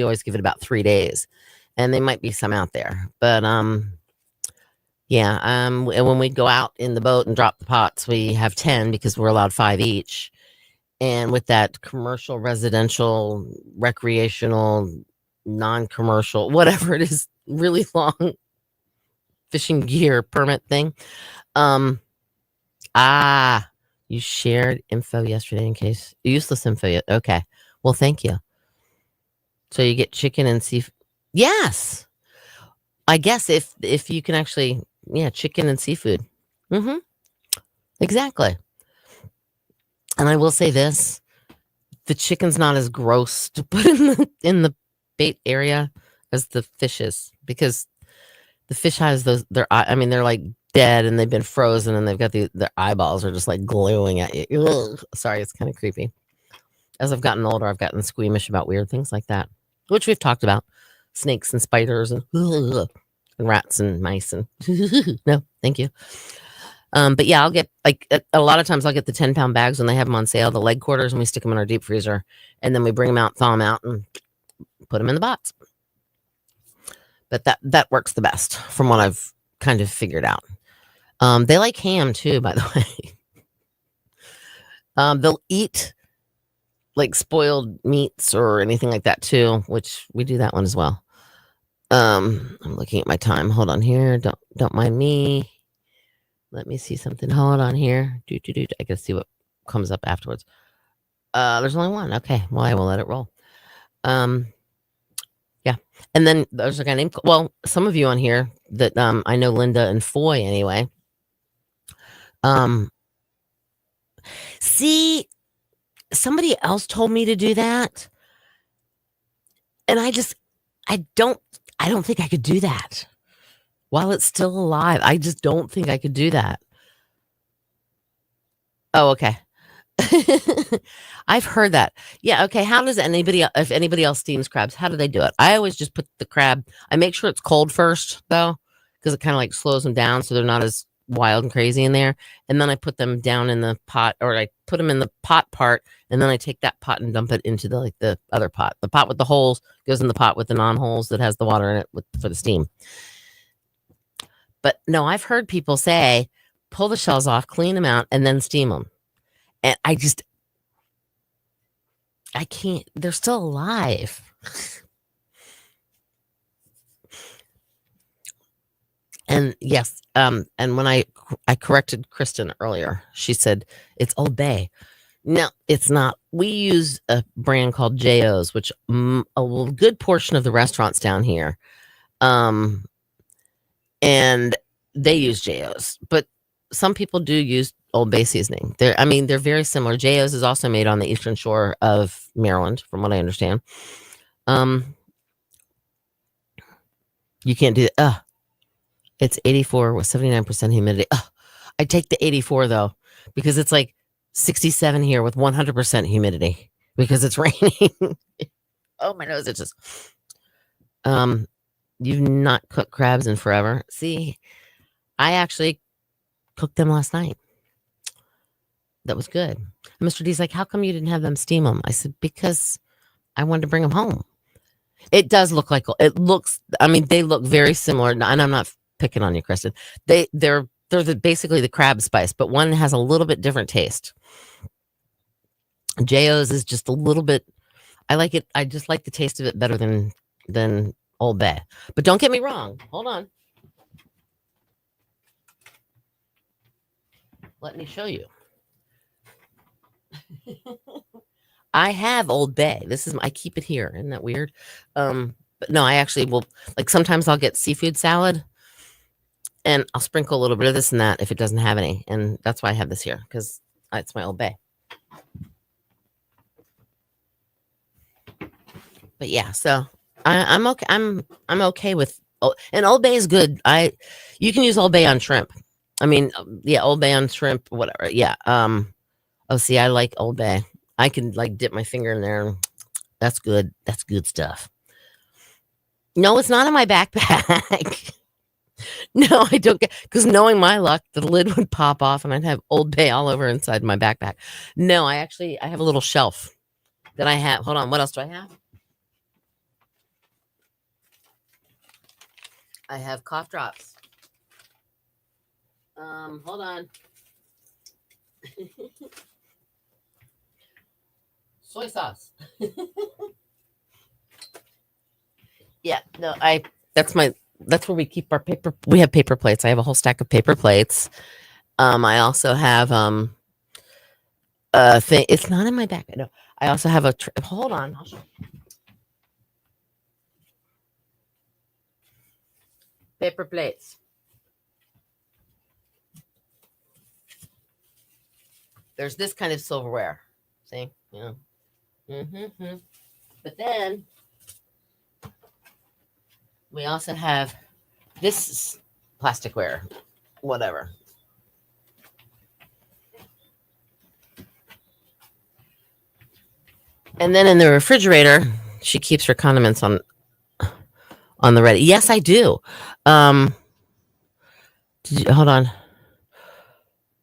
always give it about 3 days, and there might be some out there. But yeah. And when we go out in the boat and drop the pots, we have 10 because we're allowed 5 each. And with that commercial, residential, recreational, non-commercial, whatever it is, really long fishing gear permit thing. You shared info yesterday in case useless info. Okay. Well, thank you. So you get chicken and seafood. Yes. I guess if you can actually, chicken and seafood. Mm-hmm. Exactly. And I will say this: the chicken's not as gross to put in the bait area as the fish is, because the fish has those. I mean, they're like dead and they've been frozen, and they've got their eyeballs are just like glowing at you. Ugh. Sorry, it's kind of creepy. As I've gotten older, I've gotten squeamish about weird things like that, which we've talked about: snakes and spiders and, ugh, and rats and mice and no, thank you. But yeah, I'll get like a lot of times I'll get the 10-pound bags when they have them on sale, the leg quarters, and we stick them in our deep freezer, and then we bring them out, thaw them out, and put them in the box. But that works the best from what I've kind of figured out. They like ham too, by the way. They'll eat like spoiled meats or anything like that too, which we do that one as well. I'm looking at my time. Hold on here. Don't mind me. Let me see something. Hold on here. I gotta see what comes up afterwards. There's only one. Okay. Well, I will let it roll. Yeah. And then there's a guy named, well, some of you on here that I know, Linda and Foy anyway. See, somebody else told me to do that. And I don't think I could do that while it's still alive. I just don't think I could do that. Oh, okay. I've heard that. Yeah, okay. How does if anybody else steams crabs, how do they do it? I always just put the crab, I make sure it's cold first though, because it kind of like slows them down so they're not as wild and crazy in there. And then I put them down in the pot, or I put them in the pot part, and then I take that pot and dump it into the other pot. The pot with the holes goes in the pot with the non-holes that has the water in it for the steam. But no, I've heard people say, pull the shells off, clean them out, and then steam them. And I can't. They're still alive. And yes, and when I corrected Kristen earlier, she said it's Old Bay. No, it's not. We use a brand called J.O.'s, which a good portion of the restaurants down here, and they use J.O.'s, but some people do use Old Bay seasoning. They're very similar. J.O.'s is also made on the eastern shore of Maryland, from what I understand. You can't do that. It's 84 with 79% humidity. I take the 84 though, because it's like 67 here with 100% humidity because it's raining. Oh, my nose itches. You've not cooked crabs in forever. See, I actually cooked them last night. That was good. And Mr. D's like, how come you didn't have them steam them? I said, because I wanted to bring them home. It does look like they look very similar. And I'm not picking on you, Kristen. They're basically the crab spice, but one has a little bit different taste. J.O.'s is just a little bit. I like it. I just like the taste of it better than Old Bay. But don't get me wrong. Hold on. Let me show you. I have Old Bay. I keep it here. Isn't that weird? But no, I actually will. Like sometimes I'll get seafood salad, and I'll sprinkle a little bit of this and that if it doesn't have any, and that's why I have this here, because it's my Old Bay. But yeah, so I'm okay. I'm okay with. And Old Bay is good. You can use Old Bay on shrimp. I mean, yeah, Old Bay on shrimp, whatever. Yeah. Oh, see, I like Old Bay. I can like dip my finger in there. That's good. That's good stuff. No, it's not in my backpack. No, I don't get, because knowing my luck, the lid would pop off and I'd have Old Bay all over inside my backpack. No, I have a little shelf that I have. Hold on, what else do I have? I have cough drops. Hold on. Soy sauce. Yeah, no, that's where we keep our paper. We have paper plates. I have a whole stack of paper plates. I also have thing. It's not in my bag. No, I also have hold on. I'll show you. Paper plates. There's this kind of silverware. See? Yeah. Mm-hmm. But then we also have this plasticware, whatever. And then in the refrigerator, she keeps her condiments on the ready. Yes, I do. Hold on.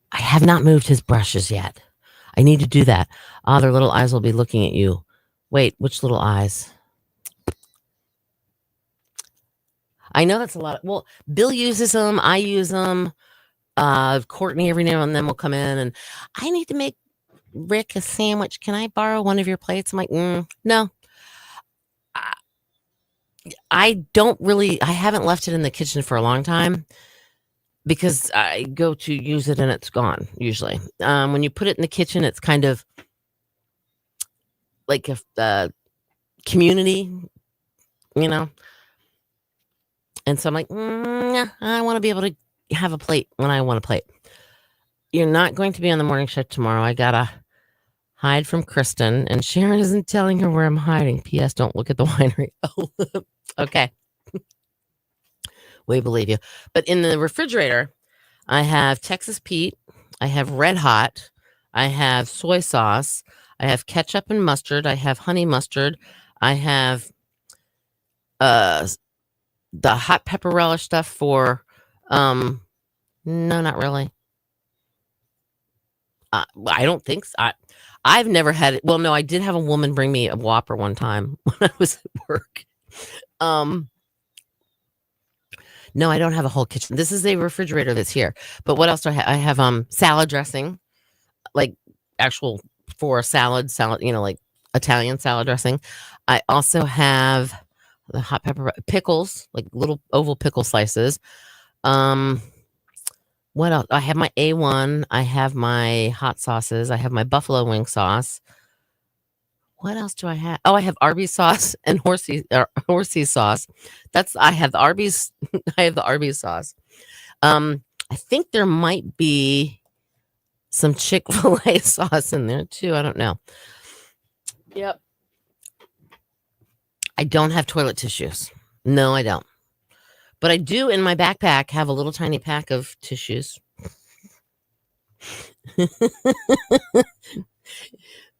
I have not moved his brushes yet. I need to do that. Their little eyes will be looking at you. Wait, which little eyes? I know that's a lot. Well, Bill uses them. I use them. Courtney every now and then will come in, and I need to make Rick a sandwich. Can I borrow one of your plates? I'm like, no. I don't really. I haven't left it in the kitchen for a long time because I go to use it and it's gone usually. When you put it in the kitchen, it's kind of like a community, you know. And so I'm like, I want to be able to have a plate when I want a plate. You're not going to be on the morning show tomorrow. I gotta hide from Kristen, and Sharon isn't telling her where I'm hiding. P.S. Don't look at the winery. Oh, okay. We believe you. But in the refrigerator, I have Texas Pete. I have Red Hot. I have soy sauce. I have ketchup and mustard. I have honey mustard. I have the hot pepper relish stuff for no, not really. I don't think so. I've never had it. Well, no, I did have a woman bring me a Whopper one time when I was at work. No, I don't have a whole kitchen. This is a refrigerator that's here. But what else do I have? I have salad dressing, like actual for salad, like Italian salad dressing. I also have the hot pepper pickles, like little oval pickle slices. What else? I have my A1. I have my hot sauces. I have my buffalo wing sauce. What else do I have? Oh, I have Arby's sauce and horsey sauce. I have the Arby's. I have the Arby's sauce. I think there might be some Chick-fil-A sauce in there too. I don't know. Yep. I don't have toilet tissues. No, I don't. But I do in my backpack have a little tiny pack of tissues.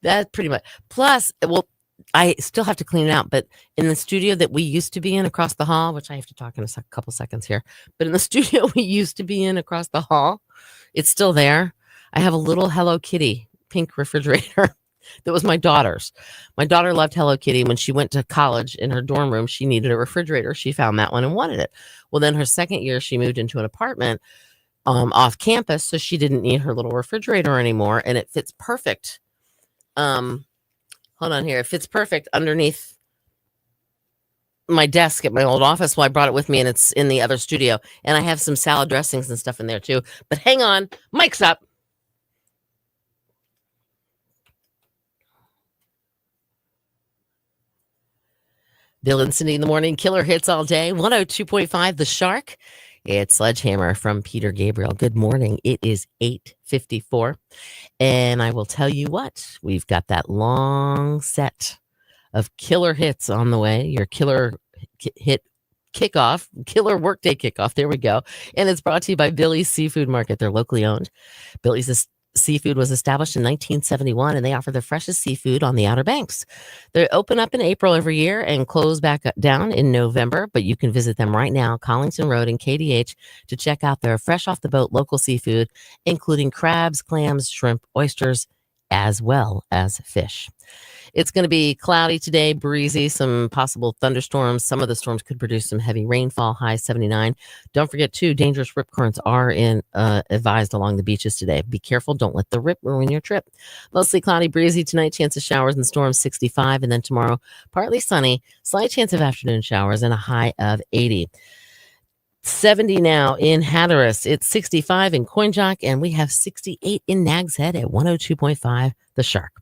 That's pretty much. Plus, well, I still have to clean it out. But in the studio that we used to be in across the hall, which I have to talk in a couple seconds here, but in the studio we used to be in across the hall, it's still there. I have a little Hello Kitty pink refrigerator. That was my daughter's. My daughter loved Hello Kitty. When she went to college in her dorm room, she needed a refrigerator. She found that one and wanted it. Well, then her second year, she moved into an apartment off campus, so she didn't need her little refrigerator anymore, and it fits perfect. Hold on here. It fits perfect underneath my desk at my old office. Well, I brought it with me, and it's in the other studio, and I have some salad dressings and stuff in there too. But hang on, mic's up. Bill and Cindy in the morning, killer hits all day. 102.5 The Shark. It's Sledgehammer from Peter Gabriel. Good morning. It is 8:54. And I will tell you what, we've got that long set of killer hits on the way. Your killer hit kickoff, killer workday kickoff. There we go. And it's brought to you by Billy's Seafood Market. They're locally owned. Billy's Seafood was established in 1971, and they offer the freshest seafood on the Outer Banks. They open up in April every year and close back down in November, but you can visit them right now, Collington Road in KDH, to check out their fresh off the boat local seafood, including crabs, clams, shrimp, oysters, as well as fish. It's going to be cloudy today, breezy, some possible thunderstorms. Some of the storms could produce some heavy rainfall, high 79. Don't forget, too, dangerous rip currents are advised along the beaches today. Be careful. Don't let the rip ruin your trip. Mostly cloudy, breezy tonight, chance of showers and storms 65. And then tomorrow, partly sunny, slight chance of afternoon showers and a high of 80. 70 now in Hatteras. It's 65 in Coinjock, and we have 68 in Nags Head at 102.5 The Shark.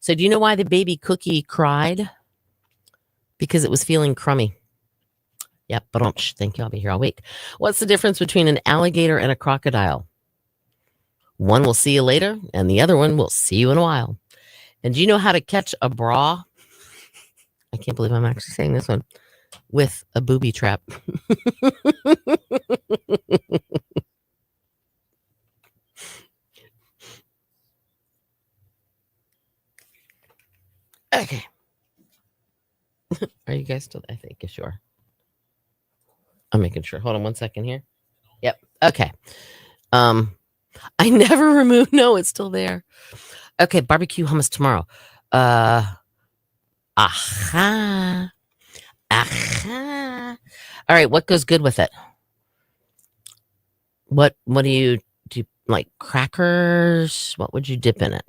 So do you know why the baby cookie cried? Because it was feeling crummy. Yep, but thank you. I'll be here all week. What's the difference between an alligator and a crocodile? One will see you later, and the other one will see you in a while. And do you know how to catch a bra? I can't believe I'm actually saying this one. With a booby trap. Okay. Are you guys still? I think you're sure. I'm making sure. Hold on 1 second here. Yep. Okay. I never removed. No, it's still there. Okay, barbecue hummus tomorrow. Aha. All right, what goes good with it? What do you like? Crackers? What would you dip in it?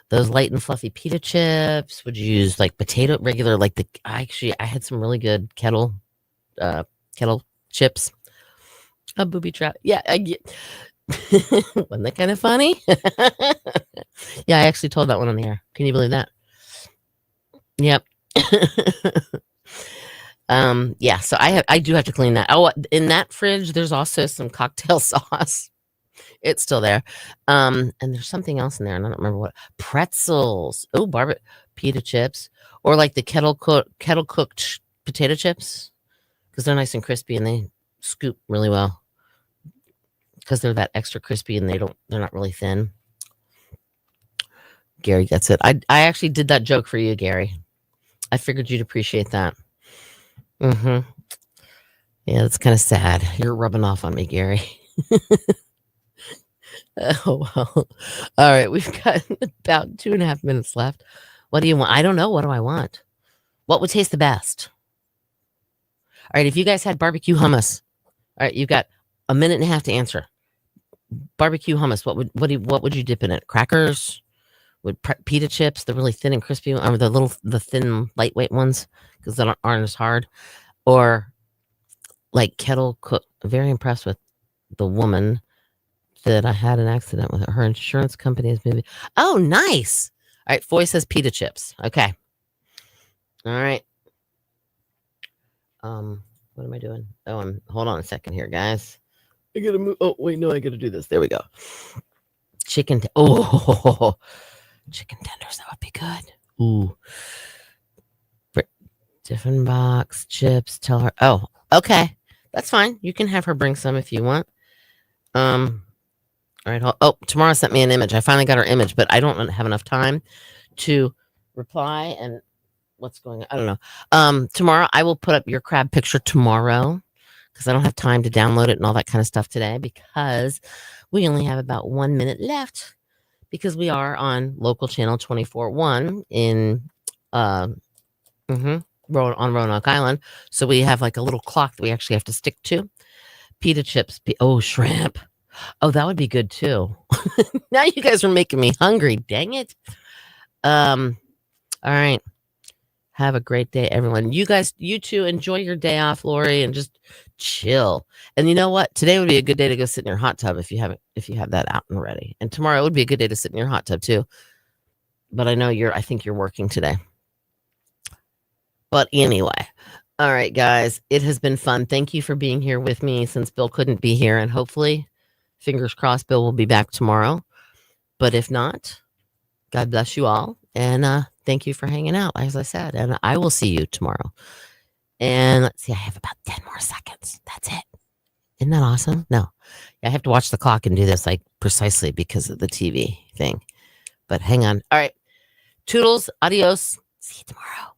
Those light and fluffy pita chips? Would you use like potato regular like the I had some really good kettle chips. A booby trap. Yeah, I get wasn't that kind of funny? Yeah, I actually told that one on the air. Can you believe that? Yep. Yeah, so I do have to clean that. Oh, in that fridge, there's also some cocktail sauce. It's still there. And there's something else in there, and I don't remember what. Pretzels. Oh, pita chips, or like the kettle cooked potato chips, because they're nice and crispy and they scoop really well. Because they're that extra crispy and they're not really thin. Gary gets it. I actually did that joke for you, Gary. I figured you'd appreciate that. Mm-hmm. Yeah, that's kind of sad. You're rubbing off on me, Gary. Oh, well. All right, we've got about 2.5 minutes left. What do you want? I don't know. What do I want? What would taste the best? All right, if you guys had barbecue hummus, all right, you've got 1.5 minutes to answer. Barbecue hummus. What would you dip in it? Crackers? With pita chips, the really thin and crispy, or the thin lightweight ones, because they aren't as hard, or like kettle cook. Very impressed with the woman that I had an accident with. Her insurance company is maybe. Oh, nice. All right, Foy says pita chips. Okay. All right. What am I doing? Oh, hold on a second here, guys. I gotta move. Oh, wait, no, I gotta do this. There we go. Chicken. Chicken tenders, that would be good. Ooh. Different box, chips, tell her. Oh, okay. That's fine. You can have her bring some if you want. All right. Oh, Tamara sent me an image. I finally got her image, but I don't have enough time to reply. And what's going on? I don't know. Tomorrow, I will put up your crab picture tomorrow because I don't have time to download it and all that kind of stuff today because we only have about 1 minute left. Because we are on local channel 24.1 in on Roanoke Island. So we have like a little clock that we actually have to stick to. Pita chips. Shrimp. Oh, that would be good too. Now you guys are making me hungry. Dang it. All right. Have a great day, everyone. You two enjoy your day off, Lori, and just chill. And you know what? Today would be a good day to go sit in your hot tub if you have that out and ready. And tomorrow would be a good day to sit in your hot tub too. But I think you're working today. But anyway, all right, guys, it has been fun. Thank you for being here with me since Bill couldn't be here, and hopefully, fingers crossed, Bill will be back tomorrow. But if not, God bless you all, and thank you for hanging out, as I said, and I will see you tomorrow. And let's see, I have about 10 more seconds. That's it. Isn't that awesome? No, I have to watch the clock and do this like precisely because of the TV thing. But hang on. All right. Toodles. Adios. See you tomorrow.